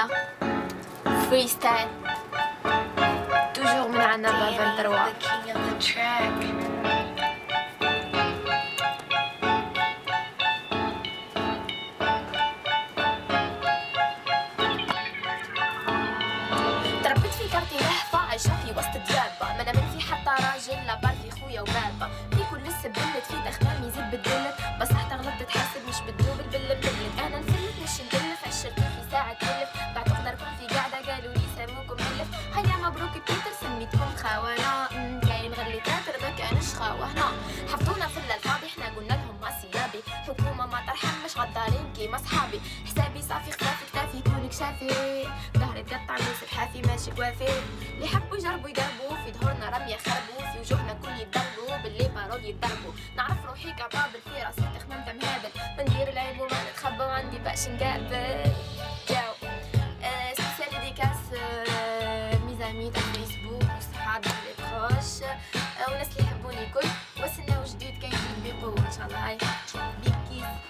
يلا فري ستايل توجور من عنا ب 23. تربيت في كارتي لهفة عايشة في وسط ديابة، ما انا من في حتى راجل لا بارفي خويا وبابا في كل السبلت في دخلان يزيد بالدلت، بس حتى غلطت تحسب مش بتدوب البلت انا نفلت مش ندلف عشرتي في ساعة تلف بعد قدركم في قاعدة قالوا لي سموكم ملف هيا مبروك بيتر سميتكم خوانا كاين غير تاتر ما كانش خاوة هنا حفظونا في الفاضي احنا قلنا لهم ما سيابي حكومة ما ترحم مش غدارين كيما صحابي حسابي صافي خفافي كتافي كونك شافي ظهري تقطع لوس الحافي ماشي كوافي اللي حبوا يجربوا يقربوا في ظهورنا رمية خربوا في وجوهنا كل يتضربوا باللي بارود يتضربوا نعرف روحي كبابل في راسي تخمم تمهابل بندير العيب وما نتخبى وعندي باش نقابل جاو سبيسيال ديكاس ميزامي تاع فيسبوك وصحابي لي بروش وناس اللي يحبوني كل واستناو جديد كاين جديد بقوة ان شاء الله. هاي بيك كيس.